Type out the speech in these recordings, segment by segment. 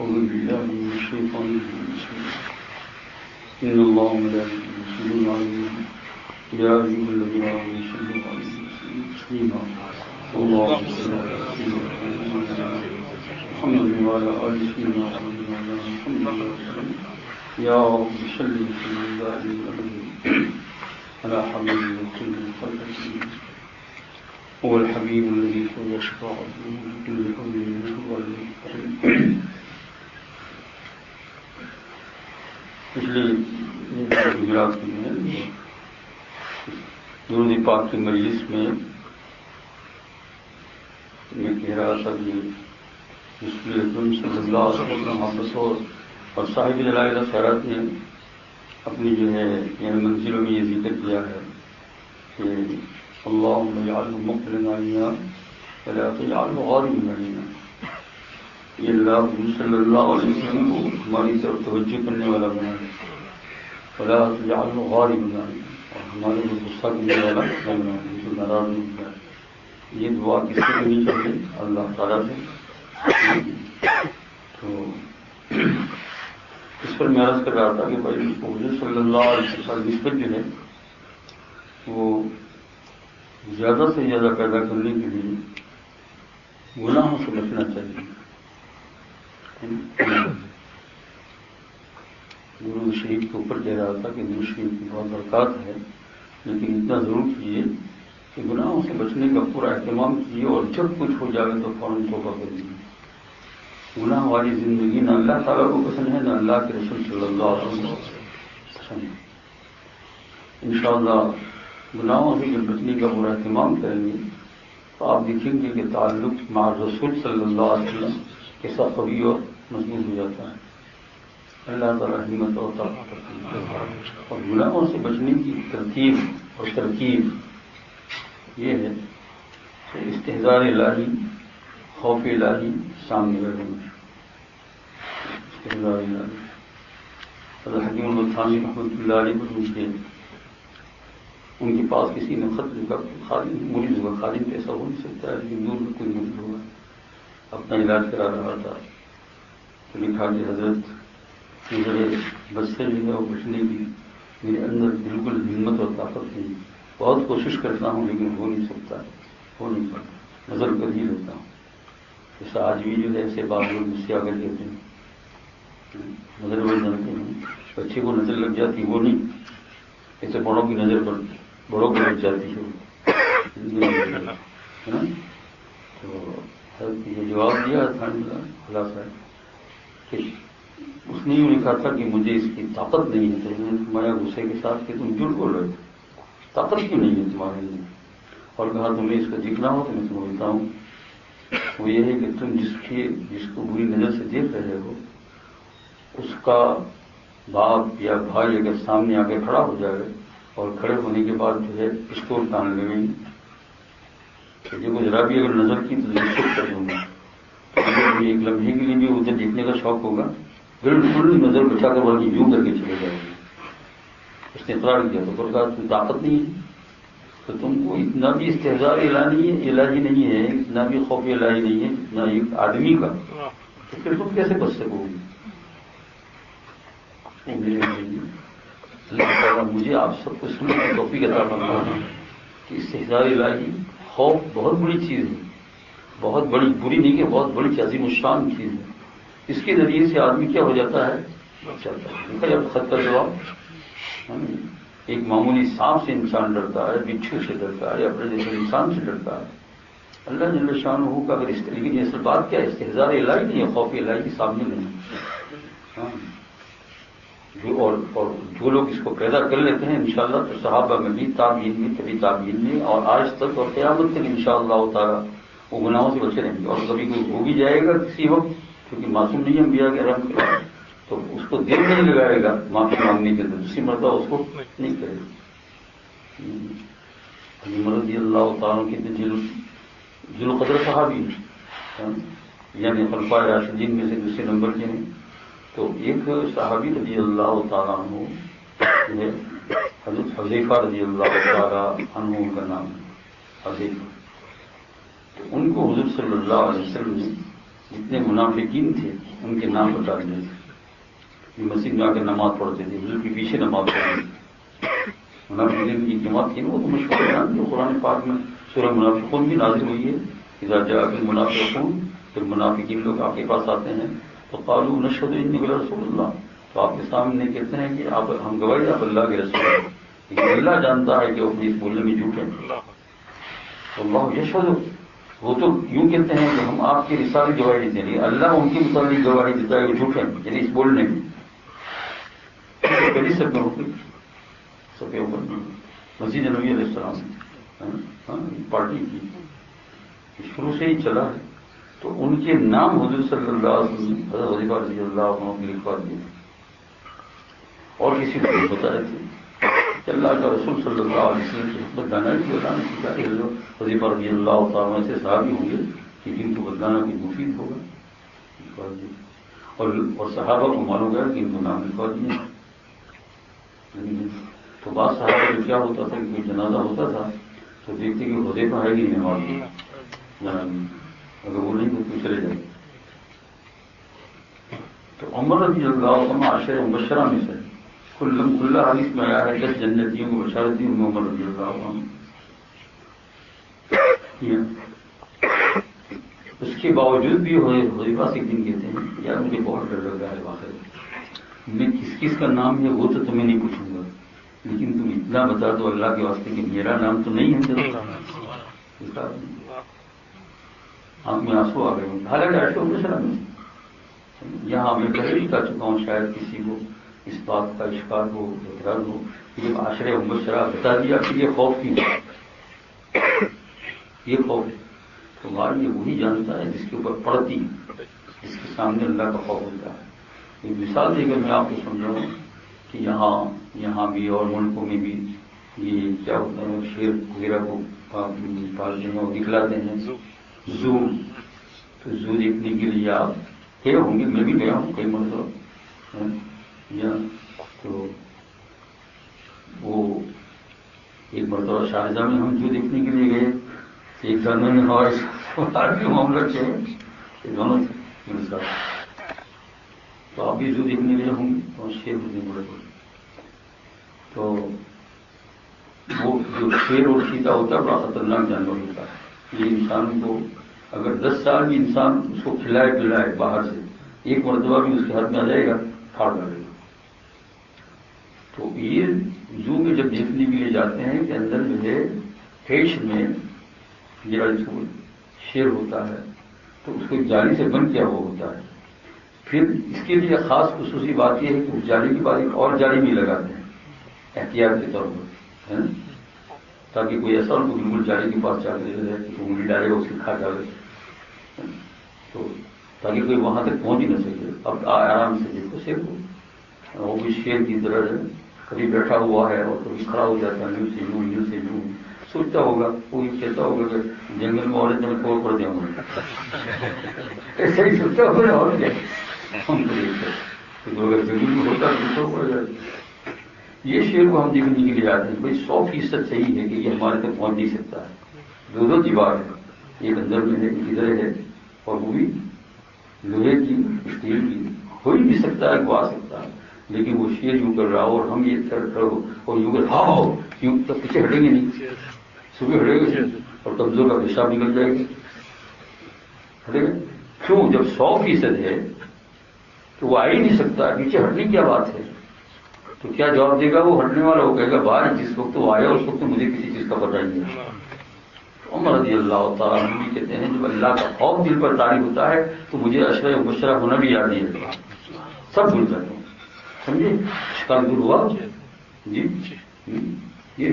أعوذ بالله من الشيطان الرجيم. إن الله وملائكته يصلون على النبي يا أيها الذين آمنوا صلوا عليه وسلموا تسليما. اللهم صل على سيدنا محمد وعلى آل سيدنا محمد يا رب صل وسلم دائما على حبيب كل خلق هو الحبيب الذي هو يشفع كل حول منه. پچھلے گجرات میں درود پاک کی مجلس میں کہہ رہا تھا کہ رسول اکرم صلی اللہ علیہ وسلم محبت اور صاحب دلائل خیرات نے اپنی جو ہے یعنی منزلوں میں یہ ذکر کیا ہے کہ اللہم اجعلہ مقبلا علینا ولا تجعلہ غالبا علینا. یہ اللہ صلی اللہ علیہ وسلم کو ہماری طرف توجہ کرنے والا بنا ہے. ولا تجعلہ غالبا علینا، اور ہمارے کو غصہ کرنے والا نہ بنا ہے، جو ناراض نہیں کیا. یہ دعا کس سے کرنی چاہیے؟ اللہ تعالیٰ سے. تو اس پر میں عرض کر رہا تھا کہ بھائی حضور صلی اللہ علیہ وسلم نسبت جو ہے وہ زیادہ سے زیادہ پیدا کرنے کے لیے گناہوں سے بچنا چاہیے. درود شریف کے اوپر کہہ رہا تھا کہ درود شریف کی بہت برکات ہے، لیکن اتنا ضرور کیجیے کہ گناہوں سے بچنے کا پورا اہتمام کیجیے، اور جب کچھ ہو جائے تو فوراً توبہ کر دیجیے. گناہ والی زندگی نہ اللہ تعالیٰ کو پسند ہے، نہ اللہ کے رسول صلی اللہ علیہ وسلم کو پسند ہے. انشاءاللہ گناہوں سے جب بچنے کا پورا اہتمام کریں گے تو آپ دیکھیں گے کہ تعلق مع رسول صلی اللہ علیہ وسلم کیسا قوی اور مضبوط ہو جاتا ہے. اللہ تعالیٰ ہمت اور طاقت کرتے ہیں. اور گناہوں سے بچنے کی ترتیب اور ترکیب یہ ہے کہ استحضار الہی، خوف الہی سامنے رہنا. استحضار الہی حضرت حکیم البتانی رحمۃ اللہ علیہ کو پوچھتے ان کے پاس کسی نے خط لکھا، مریض ہوگا، خادم تو ایسا ہو نہیں سکتا ہے لیکن دور میں کوئی مریض ہوگا، اپنا علاج کرا رہا تھا، تو لکھا کہ حضرت میرے بس سے جو ہے وہ بچنے کی میرے اندر بالکل ہمت اور طاقت نہیں، بہت کوشش کرتا ہوں لیکن ہو نہیں سکتا، ہو نہیں پاتا، نظر کر ہی لیتا ہوں. جیسا آج بھی جو ہے ایسے بات لوگ مجھ سے آ کر کہتے ہیں نظر بڑھ جاتے ہیں، بچے کو نظر لگ جاتی وہ نہیں، ایسے بڑوں کی نظر پر بڑوں کو لگ جاتی ہے. تو یہ جواب دیا خلاصہ کہ اس نے یوں لکھا تھا کہ مجھے اس کی طاقت نہیں ہے. تو میں نے فرمایا غصے کے ساتھ کہ تم جھوٹ بول رہے ہو، طاقت کیوں نہیں ہے تمہارے اندر؟ اور کہا تمہیں اس کو دیکھنا ہو تو میں تمہیں بولتا ہوں، وہ یہ ہے کہ تم جس کو بری نظر سے دیکھ رہے ہو اس کا باپ یا بھائی اگر سامنے آ کے کھڑا ہو جائے اور کھڑے ہونے کے بعد جو ہے پستول تان لگیں گے، جو ذرا بھی اگر نظر کی تو شک کر دوں گا، ایک لمحے کے لیے بھی ادھر دیکھنے کا شوق ہوگا، بالکل نظر بچا کر بلکہ یوں کر کے چلے جائیں گے. اس نے اقرار کیا تو کہا تم طاقت نہیں ہے تو تم کو اتنا بھی استحضار الہی نہیں ہے، اتنا بھی خوف الہی نہیں ہے اتنا ایک آدمی کا، تو پھر تم کیسے بچ سکو گے؟ اللہ تعالیٰ مجھے آپ سب کو سننے کی توفیق عطا فرمائے کہ استحضار الہی خوف بہت بڑی چیز ہے، بہت بڑی، بری نہیں کہ بہت بڑی عظیم الشان چیز ہے. اس کے ذریعے سے آدمی کیا ہو جاتا ہے؟ چلتا ہے. جب خط کا جواب ایک معمولی سانپ سے انسان ڈرتا ہے، بچھو سے ڈرتا ہے، اپنے جیسے انسان سے ڈرتا ہے. اللہ جل شانہ کا اگر اس طریقے کی اصل بات کیا ہے؟ استحضار الہی نہیں ہے، خوف الہی کے سامنے نہیں. اور جو لوگ اس کو پیدا کر لیتے ہیں انشاءاللہ تو صحابہ میں بھی، تابعین میں، کبھی تابعین میں، اور آج تک اور قیامت تک انشاءاللہ تعالیٰ وہ گناہوں سے بچے رہیں گے. اور کبھی کوئی ہو بھی جائے گا کسی وقت، کیونکہ معصوم نہیں انبیاء کے رحم کے بعد، تو اس کو دیر نہیں لگائے گا معافی مانگنے کے لیے، دوسری مرتبہ اس کو نہیں کرے گا. عمر رضی اللہ تعالیٰ کے ذوالقدر صحابی ہیں، یعنی خلفائے راشدین میں سے دوسرے نمبر کے ہیں. تو ایک صحابی رضی اللہ تعالیٰ عنہ ہے حضرت حذیفہ رضی اللہ تعالیٰ عنہ کا نام ہے حذیفہ. تو ان کو حضور صلی اللہ علیہ وسلم نے جتنے منافقین تھے ان کے نام بتا دیے تھے، مسجد میں آ کے نماز پڑھتے تھے، حضور کے پیچھے نماز پڑھتے تھے، منافقین کی جماعت تھی نا، وہ تو مشہور ہے جو قرآن پاک میں سورہ منافقون بھی نازل ہوئی ہے، اذا جاء المنافقون، پھر منافقین لوگ آپ کے پاس آتے ہیں تو قالوا نشهد انک لرسول اللہ، تو آپ کے سامنے کہتے ہیں کہ آپ ہم گواہی آپ اللہ کے رسول ہیں، لیکن اللہ جانتا ہے کہ وہ اپنی اس بولنے میں جھوٹ ہے، اللہ یشہد، وہ تو یوں کہتے ہیں کہ ہم آپ کی رسالت گواہی دیتے ہیں، اللہ ان کے متعلق گواہی دیتا ہے وہ جھوٹ ہے، یعنی اس بولنے میں پہلی سب میں ہو گئی، سب کے اوپر مسجد نبی علیہ السلام پارٹی کی شروع سے ہی چلا ہے، تو ان کے نام حضور صلی اللہ علیہ وسلم حضرت وظیفہ رضی اللہ عنہ کی لکھوا دیے اور کسی کو نہیں بتایا تھے کہ اللہ کا رسول صلی اللہ علیہ وسلم کی خدمت گانا کی بتانا سیکھا کہ وظیفہ رضی اللہ تعالیٰ سے صحابی ہوں گے کہ جن کو بتانا بھی مفید ہوگا، اور صحابہ کو معلوم گیا کہ ان کو نام لکھوا دیے۔ تو بعض صحابہ میں کیا ہوتا تھا کہ جنازہ ہوتا تھا تو دیکھتے کہ حذیفہ ہے کہ نہیں نماز میں، اگر وہ نہیں تو چلے جائے۔ تو عمر رضی اللہ عنہ عشرہ مبشرہ میں سے کلہ حدیث میں آیا ہے 10 جنتیوں کو بشارت دی، ان میں عمر رضی اللہ عنہ۔ اس کے باوجود بھی حذیفہ سے ایک دن کہتے ہیں یار مجھے بہت ڈر لگ رہا ہے، واقعی میں کس کس کا نام ہے وہ تو تمہیں نہیں پوچھوں گا، لیکن تم اتنا بتا دو اللہ کے واسطے کہ میرا نام تو نہیں ہے۔ آنکھ میں آنسو آ گئے، حالانکہ عشرہ مبشرہ میں یہاں میں پہلے بھی کہہ چکا ہوں، شاید کسی کو اس بات کا اشکال ہو، اعتراض ہو کہ جب عشرہ مبشرہ بتا دیا کہ یہ خوف کیوں، یہ خوف تو یہ وہی جانتا ہے جس کے اوپر پڑتی ہے، جس کے سامنے اللہ کا خوف ہوتا ہے۔ ایک مثال دے کر میں آپ کو سمجھاؤں کہ یہاں بھی اور ملکوں میں بھی یہ کیا ہوتا ہے، شیر وغیرہ کو پالتے ہیں اور دکھلاتے ہیں، زو، تو زو دیکھنے کے لیے آپ گئے ہوں گے، میں بھی گیا ہوں کئی مرتبہ، یا تو وہ ایک مرتبہ شارجہ میں ہم زو دیکھنے کے لیے گئے، ایک دھرمے میں ہمارے معاملہ تھے دونوں میرے ساتھ، تو آپ بھی زو دیکھنے گئے ہوں گے اور شیر بھی بڑے بڑے، تو وہ جو شیر اور چیتا ہوتا ہے بڑا خطرناک جانور ہوتا ہے، یہ انسان کو اگر 10 سال بھی انسان اس کو کھلائے پلائے باہر سے، ایک مرتبہ بھی اس کے ہاتھ میں آ جائے گا پھاڑ ڈالے گا۔ تو یہ زو میں جب دیکھنے کے لیے جاتے ہیں کہ اندر جو ہے کیش میں یہ شیر ہوتا ہے تو اس کو جالی سے بند کیا ہوا ہوتا ہے، پھر اس کے لیے خاص خصوصی بات یہ ہے کہ اس جالی کے بعد ایک اور جالی بھی لگاتے ہیں احتیاط کے طور پر، تاکہ کوئی ایسا ان کو بالکل جالی کے پاس جا کے جائے کہ انگلی ڈالے گا اس کی کھا ڈالے، تو تاکہ کوئی وہاں تک پہنچ ہی نہ سکے۔ اب آرام سے دیکھو شیر کو، وہ بھی شیر کی طرح ہے، کبھی بیٹھا ہوا ہے اور کبھی کھڑا ہو جاتا ہے، یوں سے یوں سوچتا ہوگا، وہ کہتا ہوگا کہ جنگل میں اور میں کھول پڑ دیا ہوں، ایسا ہی سوچتا ہوگا اور کیا ہم کو دیکھتے اگر جنگل میں ہوتا ہے تو پڑ جائے۔ یہ شیر کو ہم دیکھنے کے لیے آتے ہیں، بھائی 100% صحیح ہے کہ یہ ہمارے تک پہنچ نہیں سکتا ہے، دو دیوار ہے، ایک اندر میں ہے ایک ادھر ہے، اور وہ بھی لوہے کی اسٹیل کی، ہو ہی بھی سکتا ہے وہ آ سکتا ہے، لیکن وہ شیر یوں کر رہا ہو اور ہم یہ کرو اور یوں کر ہاؤ یوں، تب پیچھے ہٹیں گے نہیں، صبح ہٹے گا اور کمزور کا پیشاب نکل جائے گا، ہٹے گا کیوں؟ جب 100% ہے تو وہ آ ہی نہیں سکتا، پیچھے ہٹنے کی کیا بات ہے؟ تو کیا جواب دے گا وہ ہٹنے والا؟ وہ کہے گا بھائی جس وقت وہ آیا اس وقت مجھے کسی چیز کا پتہ ہی نہیں ہے۔ عمر رضی اللہ تعالیٰ عنہ کہتے ہیں جب اللہ کا خوف دل پر طاری ہوتا ہے تو مجھے عشرہ مبشرہ ہونا بھی یاد نہیں رہتا، سب بھول جاتا ہوں، سمجھے شکار دور ہوا جی۔ یہ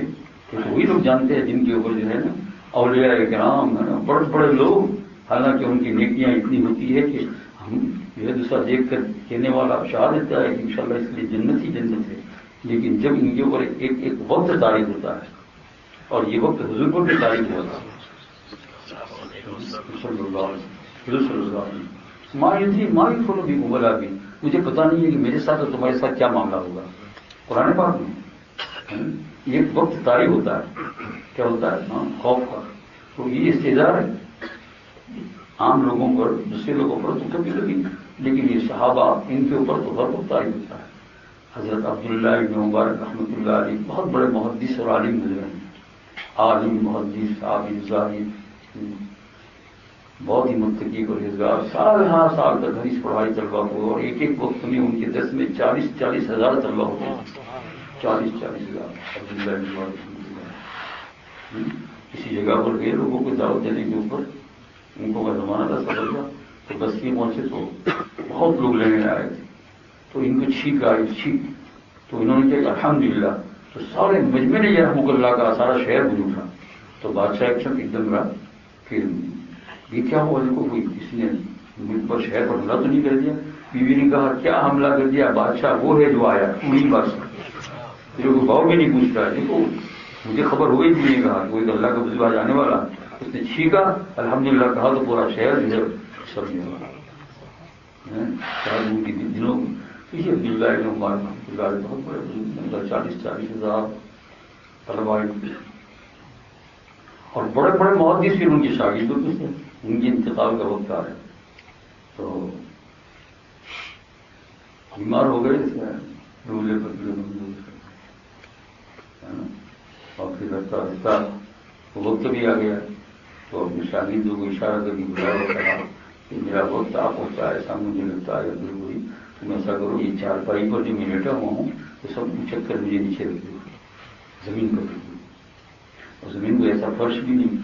وہی لوگ جانتے ہیں جن کے اوپر جو ہے نا اولیاء کرام ہے نا، بڑے بڑے لوگ، حالانکہ ان کی نیکیاں اتنی ہوتی ہے کہ ہم جو ہے دوسرا دیکھ کر کہنے والا شہادت ہے کہ انشاءاللہ اس لیے جنت ہی جنت ہے، لیکن جب ان کے اوپر ایک وقت طاری ہوتا ہے اور یہ وقت حضور پر بھی طاری ہوا تھا صلی اللہ علیہ وسلم، مائی کھولو بھی مبلا بھی، مجھے پتا نہیں ہے کہ میرے ساتھ اور تمہارے ساتھ کیا معاملہ ہوگا۔ قرآن پاک میں یہ وقت طاری ہوتا ہے، کیا ہوتا ہے؟ خوف کا، تو یہ استعداد ہے عام لوگوں پر دوسرے لوگوں پر تو کبھی کبھی، لیکن یہ صحابہ ان کے اوپر تو بہت تعریف ہوتا ہے. حضرت عبداللہ ابن مبارک رحمۃ اللہ علیہ بہت بڑے محدث اور عالم گزرے ہیں، عالم محدث عابد زاہد، بہت ہی متقی پرہیزگار، سال ہر سال تک حدیث پڑھائی طلبہ کو، اور ایک ایک وقت میں ان کے دس میں 40 ہزار طلبہ ہوتے ہیں، 40 ہزار. عبداللہ ابن مبارک رحمۃ اللہ کسی جگہ پر گئے، لوگوں کو دعوت دینے کے اوپر ان کو کا زمانہ تھا سفر کا، تو بستی پہنچے تو بہت لوگ لینے آئے تھے، تو ان کو چھینک آئی چھینک، تو انہوں نے کہا الحمدللہ، تو سارے مجمع نے یہ رحمۃ اللہ کا سارا شہر گونج اٹھا. تو بادشاہ ایک دم رہا، پھر یہ کیا ہوا، دیکھو کوئی کسی نے ملک پر شہر پر حملہ تو نہیں کر دیا؟ بیوی نے کہا کیا حملہ کر دیا؟ بادشاہ وہ ہے جو آیا، وہی بادشاہ، پھر وہ بھاؤ بھی نہیں پوچھتا ہے. دیکھو مجھے خبر ہوئی بھی نہیں، کہا کوئی اللہ کا بزرگ آنے والا، اس نے چھینکا الحمدللہ کہا تو پورا شہر جو ہے سب نے دنوں. یہ عبداللہ ابن مبارک رحمۃ اللہ علیہ بہت بڑے بزرگ، 40 ہزار طلباء، اور بڑے بڑے محدث پھر ان کے شاگردوں کے تھے. ان کے انتقال کا وقت آ رہا ہے تو بیمار ہو گئے رولے پتلے اور پھر رفتہ رفتہ وقت بھی آ گیا، تو اپنے شاگردوں کو اشارہ کر کے بلایا کرا کہ میرا وقت آپ ہوتا ہے، ایسا مجھے لگتا ہے ضروری، تم ایسا کرو یہ چارپائی پر جو میں لیٹا ہوا ہوں تو سب چک کر مجھے نیچے رکھ دو، زمین پر رکھ دو. اور زمین کو ایسا فرش بھی نہیں،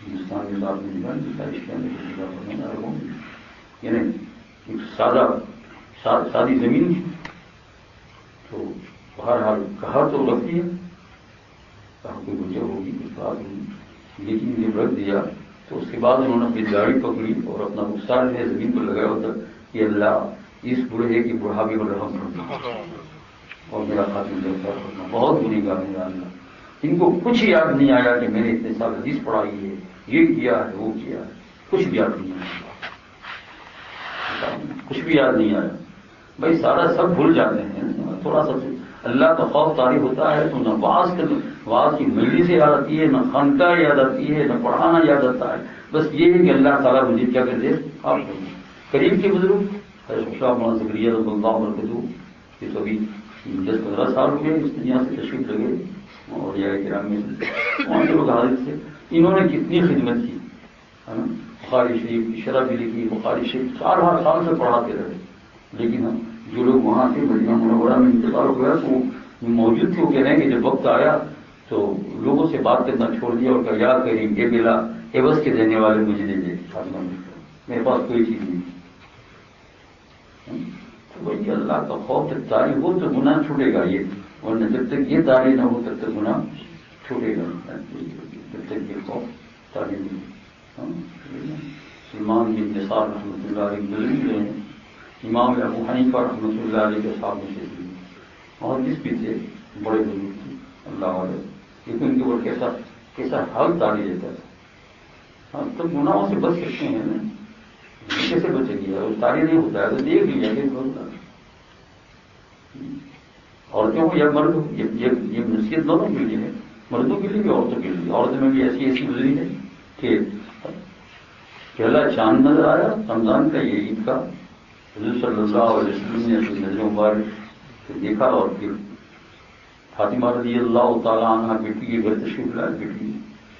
ہندوستان کے ساتھ میں نکال یعنی ایک سادی زمین تھی. تو بہرحال کہا تو رکھتی ہے، کہا کوئی وجہ ہوگی کچھ بات نہیں، لیکن جب رکھ دیا تو اس کے بعد انہوں نے اپنی داڑھی پکڑی اور اپنا رخسار جو ہے زمین پر لگایا ہوتا کہ اللہ اس بوڑھے کی بڑھاپے پر رحم کرنا اور میرا خاتمہ گرفتار کرنا. بہت بری بات ہے اللہ. ان کو کچھ یاد نہیں آیا کہ میں نے اتنے سال حدیث پڑھائی ہے، یہ کیا ہے وہ کیا ہے، کچھ بھی یاد نہیں آیا، کچھ بھی یاد نہیں آیا. بھائی سارا سب بھول جاتے ہیں، تھوڑا سا اللہ کا خوف طاری ہوتا ہے تو نہ واز کی مجلس سے یاد آتی ہے، نہ خانقاہ یاد آتی ہے، نہ پڑھانا یاد آتا ہے. بس یہ ہے کہ اللہ تعالیٰ مجھے کیا کر دے. آپ قریب کے بزرگ حضرت شاہ مولانا زکریا رضی اللہ عنہ یہ تو ابھی 10-15 سال ہوئے اس دنیا سے تشریف لگے، اور یہ کرام میں وہاں کے لوگ حاضر تھے. انہوں نے کتنی خدمت کی، بخاری شریف کی شرح بھی لکھی، بخاری شریف 4 سال سے پڑھاتے رہے. لیکن جو لوگ وہاں سے مدینہ منورہ میں انتقال ہو گیا تو موجود تھے، وہ کہہ رہے ہیں کہ جب وقت آیا تو لوگوں سے بات کرنا چھوڑ دیا اور کہا یا کریم یہ بلا عوض کے دینے والے مجھے دے دے، میرے پاس کوئی چیز نہیں. تو وہی اللہ کا خوف جب طاری ہو تو گناہ چھوٹے گا، یہ ورنہ جب تک یہ طاری نہ ہو تب تک گناہ چھوٹے گا، جب تک یہ خوف طاری نہیں. سلمان بن یسار رحمۃ اللہ علیہ گزرے ہیں، امام ابو حنیفہ رحمۃ اللہ علیہ کے صاحب میں سے محدث بھی تھے، بڑے بزرگ تھے اللہ والے، لیکن ان کے اوپر کیسا حال طاری دیتا تھا. ہم تو گناہوں سے بچ سکتے ہیں نا، کیسے بچے گی؟ اور طاری نہیں ہوتا ہے تو دیکھ لیا کہ عورتوں کو یا مرد، یہ نصیحت دونوں کے لیے ہے، مردوں کے لیے بھی عورتوں کے لیے. عورتوں میں بھی ایسی گزری ہے کہ پہلا چاند نظر آیا رمضان کا، یہ عید کا، حضور صلی اللہ علیہ وسلم نے اپنی نظر مبارک سے دیکھا، اور پھر فاطمہ رضی اللہ تعالیٰ عنہ بیٹی کے گھر تشریف لائے،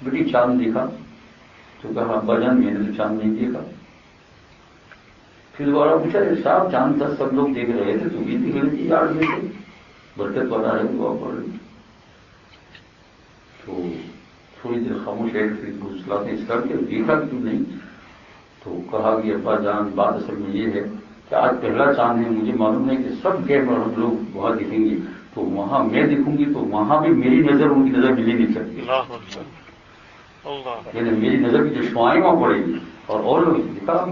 بیٹی چاند دیکھا تو کہا ابا جان میں نے تو چاند نہیں دیکھا. پھر دوبارہ پوچھا صاحب چاند تک سب لوگ دیکھ رہے تھے، تو بھی دیکھ رہی تھی یاد میں سے برکت والا ہے دعا پڑھ رہی. تو تھوڑی دیر خاموش ہے، پھر حوصلہ اس کر کے دیکھا کیوں نہیں؟ تو کہا کہ ابا جان بات اصل میں یہ ہے کہ آج پہلا چاند ہے، مجھے معلوم ہے کہ سب گیپ پر ہم لوگ وہاں دکھیں گے، تو وہاں میں دکھوں گی تو وہاں بھی میری نظر ان کی نظر ملی نہیں سکتی، یعنی میری نظر کی جو شعائیں وہاں پڑے گی اور لوگ دکھا ہم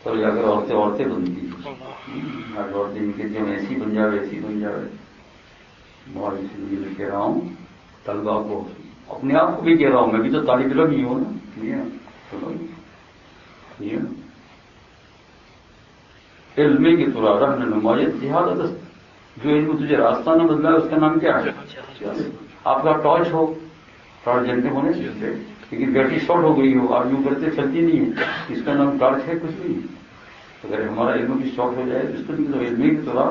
چلو اگر عورتیں بنتی عورتیں کہتے ہیں ایسی بن جاوے ایسی بن جاوے. بہت اسی لیے میں کہہ رہا ہوں طلبا کو، اپنے آپ کو بھی کہہ رہا ہوں، میں بھی تو طالب علم ہی ہوں نا. علم کی ترا رہن نمایت جہاد، جو علم تجھے راستہ نہ بدلا ہے اس کا نام کیا ہے؟ آپ کا ٹارچ ہو، ٹارچ جلتے ہونے سے، لیکن بیٹری شارٹ ہو گئی ہو، آپ یوں کرتے چلتی نہیں ہے، اس کا نام ٹارچ ہے کچھ نہیں. اگر ہمارا علم بھی شارٹ ہو جائے اس کو بھی علم کی طرح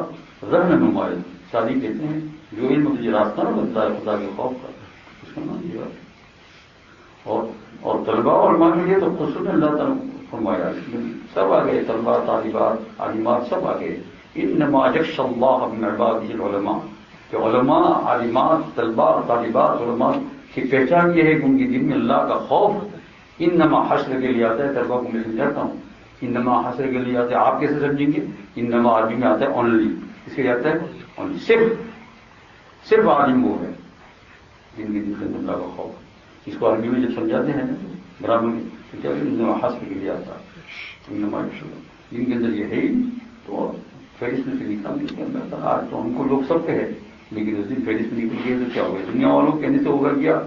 رہنمائی شادی کہتے ہیں، جو علم تجھے راستہ نہ بنتا ہے خدا کے خوف کا، اس کا نام یہ ہے. اور طلباء اور علماء کے لیے تو خصوصاً اللہ تعالیٰ فرمایا، سب آگے طلباء طالبات عالمات سب آگے. انما یخشی اللہ من عبادہ العلماء، کہ علماء عالمات طلباء طالبات علماء کی پہچان یہ ہے کہ ان کے دل میں اللہ کا خوف. انما حشر کے لیے آتا ہے، طلباء کو میں سمجھاتا ہوں، انما حشر کے لیے آتا ہے، آپ کیسے سمجھیں گے؟ انما عربی میں آتا ہے اونلی، اس کے لیے آتا ہے اونلی، صرف عالم وہ ہے جن کے دل کے اندر اللہ کا خوف. اس کو عربی میں جب سمجھاتے ہیں برابر میں تو کیا انما حشر کے لیے آتا ہے، انما جن کے اندر یہ ہے تو فہرست میں سے نکال دیتے ہیں. اللہ تعالیٰ آج تو ہم کو لوگ سب کہے، لیکن اس دن فہرست میں نکل گئے تو کیا ہوگا؟ دنیا والوں کہنے سے ہوگا کیا؟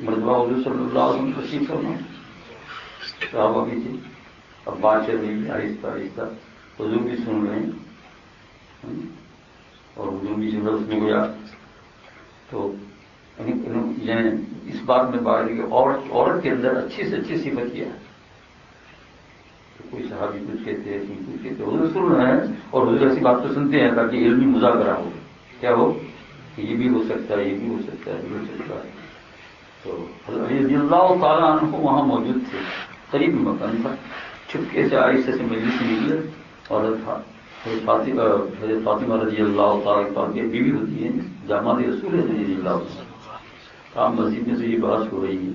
مرتبہ حضور صلی اللہ علیہ وسلم تشریف کرنا صحابہ بھی تھی، اب بات چل رہی ہے آہستہ آہستہ، حضور بھی سن رہے ہیں اور حضور بھی جو اس میں گیا تو یعنی اس بات میں بات ہے کہ عورت کے اندر اچھی سے اچھی صفت کیا ہے. کوئی صحابی کچھ کہتے ہیں، کچھ کہتے ہیں، حضور سن رہے ہیں اور حضور ایسی بات تو سنتے ہیں تاکہ علمی مذاکرہ ہو. کیا ہو کہ یہ بھی ہو سکتا ہے، یہ بھی ہو سکتا ہے، یہ بھی ہو سکتا ہے. تو حضرت علی رضی اللہ تعالیٰ عنہ وہاں موجود تھے، قریب مکان تھا. چھپکے سے آہستہ سے مجلس سے نکلے اور حضرت فاطمہ رضی اللہ تعالیٰ کی بیوی ہوتی ہے، داماد رسول رضی اللہ تعالیٰ. کہا مسجد میں سے یہ بحث ہو رہی ہے،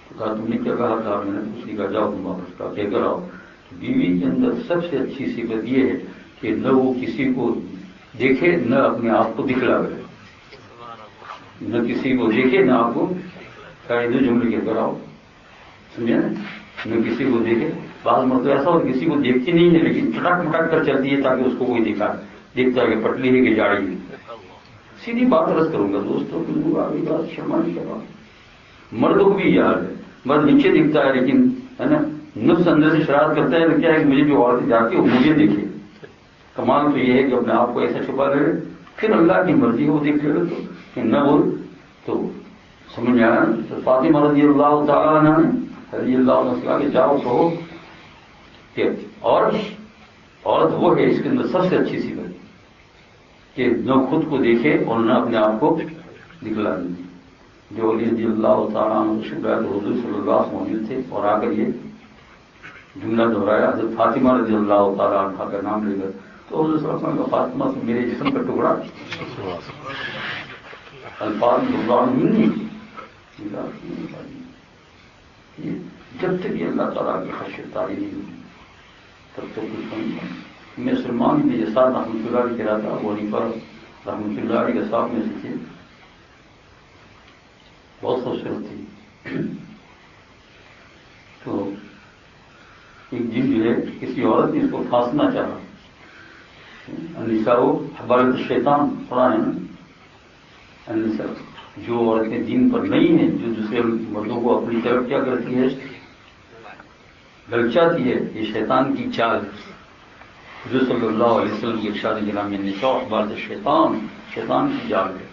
تو کہا تم نے کیا کہا؟ کہا میں نے کچھ نہیں کہا، جاؤ تم واپس. کہا کہہ کر آؤ. بیوی کے اندر سب سے اچھی صفت یہ ہے کہ نہ وہ کسی کو دیکھے نہ اپنے آپ کو دکھلاوے، نہ کسی کو دیکھے نہ آپ کو دو جملے کے کراؤ، سمجھے نا؟ نہ کسی کو دیکھے. بعض مرتبہ ایسا ہو کسی کو دیکھتی نہیں ہے لیکن چٹک مٹک کر چلتی ہے تاکہ اس کو کوئی دیکھتا ہے کہ پٹلی ہے کہ جاڑی ہے. سیدھی بات رس کروں گا دوستوں، آگے بات شرما نہیں کر رہا. مرد کو بھی یاد ہے، مرد نیچے دکھتا ہے لیکن ہے نا نفس اندر سے شرارت کرتا ہے تو کیا ہے کہ مجھے جو عورت جاتی ہے وہ مجھے دیکھے. کمال تو یہ ہے کہ اپنے آپ کو ایسا چھپا رہے، پھر اللہ کی مرضی وہ دیکھ لے تو کہ نہ وہ تو سمجھ آیا. تو فاطمہ رضی اللہ تعالیٰ عنہ رضی اللہ عنہ سے کہا کہ جاؤ کہو کہ عورت وہ ہے اس کے اندر سب سے اچھی صفت کہ نہ خود کو دیکھے اور نہ اپنے آپ کو دکھلا دیں. جو علی رضی اللہ تعالیٰ عنہ شکر ہے تو حضور صلی اللہ علیہ وسلم موجود تھے اور آ کر یہ جملہ دہرایا حضرت فاطمہ رضی اللہ تعالیٰ عنہ کا نام لے کر. تو حضور صلی اللہ علیہ وسلم فاطمہ سے میرے جسم کا ٹکڑا الفاظ نہیں. جب تک یہ اللہ تعالیٰ کی خشیت طاری نہیں ہوئی تب تک کچھ نہیں. میں سلمان بن یسار رحمۃ اللہ علیہ کہہ رہا تھا، ابو حنیفہ رحمۃ اللہ علیہ کے صاحب میں سے تھے، بہت خوبصورت تھی. تو ایک دن جو ہے کسی عورت نے اس کو پھانسنا چاہا. النساء حبالۃ الشیطان پڑھا ہے نا. النساء جو عورتیں دین پر نہیں ہیں، جو دوسرے مردوں کو اپنی طرف کیا کرتی ہے للچاتی ہے، یہ شیطان کی چال. جو صلی اللہ علیہ وسلم کی ارشاد گرامی النساء حبالۃ الشیطان، شیطان کی جال ہے.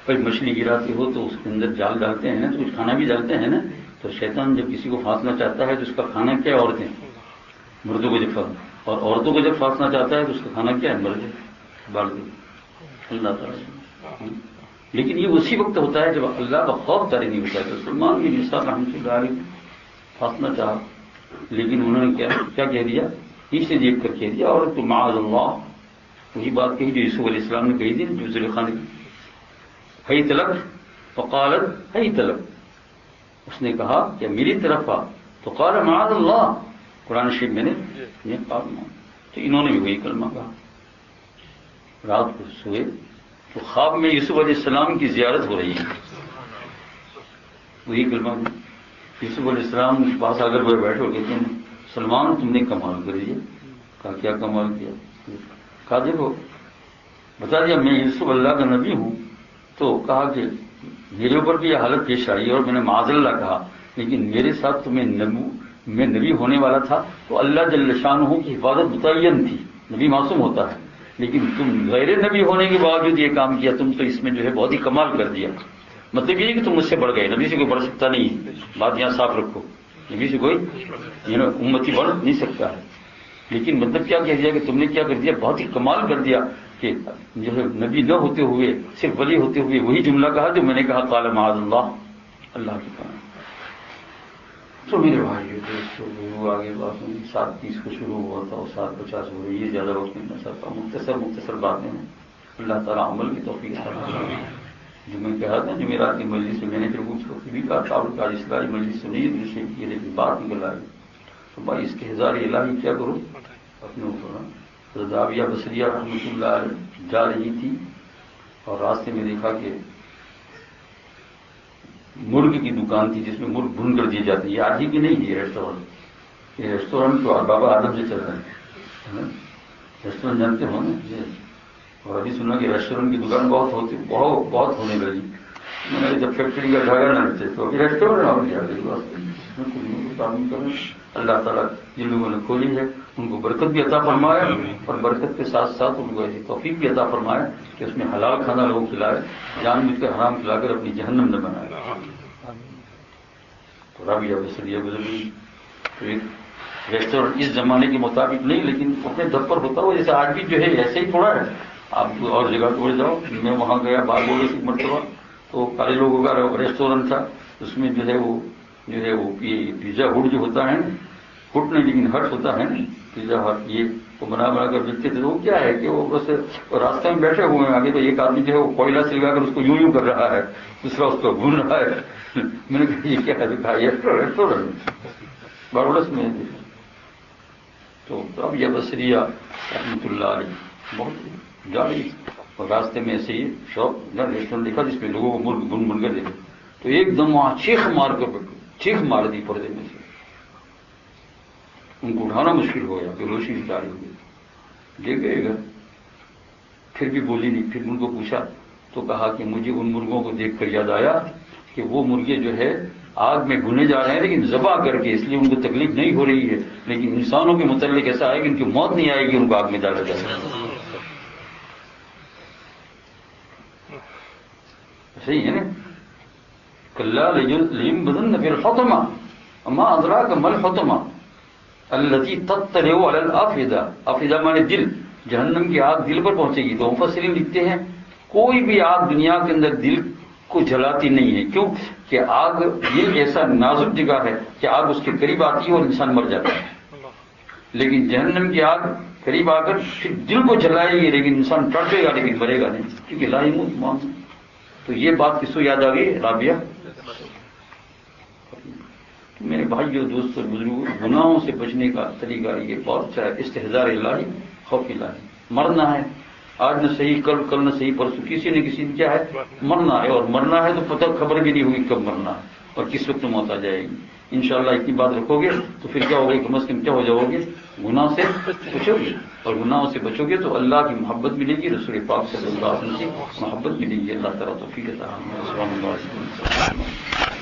بھائی مچھلی گراتے ہو تو اس کے اندر جال ڈالتے ہیں نا، تو کچھ کھانا بھی ڈالتے ہیں نا. تو شیطان جب کسی کو پھانسنا چاہتا ہے تو اس کا کھانا کیا؟ عورتیں، مردوں کو جب اور عورتوں کو جب پھانسنا چاہتا ہے تو اس کا کھانا کیا ہے؟ مرد بالغ. اللہ تعالیٰ. لیکن یہ اسی وقت ہوتا ہے جب اللہ کا خوف طاری نہیں ہوتا ہے. تو سلمان بن یسار رحمۃ اللہ علیہ پھانسنا چاہا لیکن انہوں نے کیا کہہ دیا؟ سے دیکھ کر کہہ دیا اور تو معاذ اللہ، وہی بات کہی جو یوسف علیہ السلام نے کہی تھی جو زلیخا نے ہی تلک فقالت ہی تلک. اس نے کہا کہ میری طرف آ تو قال معاذ اللہ. قرآن شریف میں نے کہا تو انہوں نے بھی وہی کلمہ کہا. رات کو سوئے تو خواب میں یوسف علیہ السلام کی زیارت ہو رہی ہے، وہی کلمہ. یوسف علیہ السلام کے پاس اگر وہ بیٹھے ہو کہتے ہیں سلمان تم نے کمال کر دیا. کہا کیا کمال کیا؟ کہا دیکھو بتا دیا میں یوسف اللہ کا نبی ہوں. تو کہا کہ میرے اوپر بھی یہ حالت پیش آئی اور میں نے معاذ اللہ کہا، لیکن میرے ساتھ تو میں نبی ہونے والا تھا تو اللہ جل شانہ کی حفاظت متعین تھی. نبی معصوم ہوتا ہے، لیکن تم غیر نبی ہونے کے باوجود یہ کام کیا، تم تو اس میں جو ہے بہت ہی کمال کر دیا. مطلب یہ نہیں کہ تم مجھ سے بڑھ گئے، نبی سے کوئی بڑھ سکتا نہیں ہے، بات یہاں صاف رکھو، نبی سے کوئی امتی بڑھ نہیں سکتا ہے، لیکن مطلب کیا کہہ دیا کہ تم نے کیا کر دیا، بہت ہی کمال کر دیا کہ جو ہے نبی نہ ہوتے ہوئے صرف ولی ہوتے ہوئے وہی جملہ کہا جو میں نے کہا قال معاذ اللہ، اللہ کی پناہ۔ تو میرے بھائی دوستو آگے بات 7:30 کو شروع ہوا تھا اور 7:50 ہو رہی ہے، زیادہ وقت نہیں لگ سکتا، مختصر باتیں ہیں، اللہ تعالیٰ عمل کی توفیق عطا فرمائے۔ جو میں کہا تھا جمعرات کی مجلس سے میں نے پھر اس کو بھی کہا تھا کا اصلاحی مجلس سے نہیں دوسرے کی، لیکن بات نکل آئی تو بھائی اس کے ہزار الہی کیا کرو اپنے اوپر۔ رضاویہ بصریہ رحمۃ اللہ علیہ جا رہی تھی اور راستے میں دیکھا کہ مرغ کی دکان تھی جس میں مرغ بھون کر دیے جاتے ہیں، یہ آج ہی بھی نہیں ہے ریسٹورینٹ، یہ ریسٹورینٹ تو بابا آدم سے چل رہے ہیں، ریسٹورینٹ جانتے ہو نا، اور ابھی سنا کہ ریسٹورینٹ کی دکان بہت ہونے لگی، میں نے جب فیکٹری کا ڈھاگا نہ رہتے تو ابھی ریسٹورینٹ ہو گیا، کام کریں۔ اللہ تعالیٰ جن لوگوں نے کھولی ہے ان کو برکت بھی عطا فرمایا، اور برکت کے ساتھ ساتھ ان کو ایسی توفیق بھی عطا فرمایا کہ اس میں حلال کھانا لوگوں کھلائے، جان بوجھ کر حرام کھلا کر اپنی جہنم نہ بنائے۔ تو رابعہ بصریہ گزری تو ایک ریسٹورینٹ اس زمانے کے مطابق نہیں لیکن اپنے دب پر ہوتا ہو، جیسے آج بھی جو ہے ایسے ہی تھوڑا ہے، آپ اور جگہ توڑ جاؤ۔ میں وہاں گیا بار بولے سے مرتبہ تو کالے لوگوں کا ریسٹورینٹ تھا، اس میں جو ہے وہ پیزا ہٹ جو ہوتا ہے نا، ہٹ نہیں لیکن ہٹ ہوتا ہے نا، پیزا ہٹ یہ وہ بنا کر بیچتے تھے۔ وہ کیا ہے کہ وہ بس راستے میں بیٹھے ہوئے ہیں، آگے تو ایک آدمی جو ہے وہ کوئلہ سے لگا کر اس کو یوں کر رہا ہے، دوسرا اس کو بھون رہا ہے۔ میں نے کہا یہ کیا ہے، دکھا ریسٹورینٹ باروڈس میں۔ تو اب یہ بصریہ رحمۃ اللہ علیہ بہت جا رہی اور راستے میں ایسے ہی شاپ ریسٹورینٹ دیکھا جس میں لوگوں کو مرغ بن کر دیکھا، تو ایک دم وہاں چیخ مار دی پردے میں سے، ان کو اٹھانا مشکل ہو گیا، بےہوشی کی جاری ہو گئی، لے گئے گھر۔ پھر بھی بولی نہیں، پھر ان کو پوچھا تو کہا کہ مجھے ان مرغوں کو دیکھ کر یاد آیا کہ وہ مرغے جو ہے آگ میں بھنے جا رہے ہیں لیکن ذبح کر کے، اس لیے ان کو تکلیف نہیں ہو رہی ہے، لیکن انسانوں کے متعلق ایسا ہے کہ ان کی موت نہیں آئے گی، ان کو آگ میں ڈالا جائے گا۔ صحیح ہے نا، کلا لینبذن فی الحطمہ وما ادراک ما الحطمہ التی تطلع علی الافئدہ، افئدہ مانے دل، جہنم کی آگ دل پر پہنچے گی۔ تو مفسرین لکھتے ہیں کوئی بھی آگ دنیا کے اندر دل کو جلاتی نہیں ہے، کیوں کہ آگ دل ایسا نازک جگہ ہے کہ آگ اس کے قریب آتی ہے اور انسان مر جاتا ہے، لیکن جہنم کی آگ قریب آ کر پھر دل کو جلائے گی لیکن انسان تڑپے گا لیکن مرے گا نہیں، کیونکہ لا یموت موت۔ تو یہ بات کس کو یاد آ گئی؟ رابعہ۔ میرے بھائیوں دوستوں بزرگوں، گناہوں سے بچنے کا طریقہ یہ بہت اچھا ہے، استحضار الہی، خوف الہی۔ مرنا ہے آج نہ صحیح، کل نہ صحیح، پرسوں کسی نہ کسی نے کیا ہے مرنا ہے، اور مرنا ہے تو پتہ خبر بھی نہیں ہوگی کب مرنا ہے اور کس وقت موت آ جائے گی۔ انشاءاللہ اتنی بات رکھو گے تو پھر کیا ہوگا، کم از کم کیا ہو جاؤ گے، گناہ سے بچو گے، اور گناہوں سے بچو گے تو اللہ کی محبت ملے گی، رسول پاک صلی اللہ علیہ وسلم کی محبت ملے گی۔ اللہ تعالیٰ توفیق عطا فرمائے۔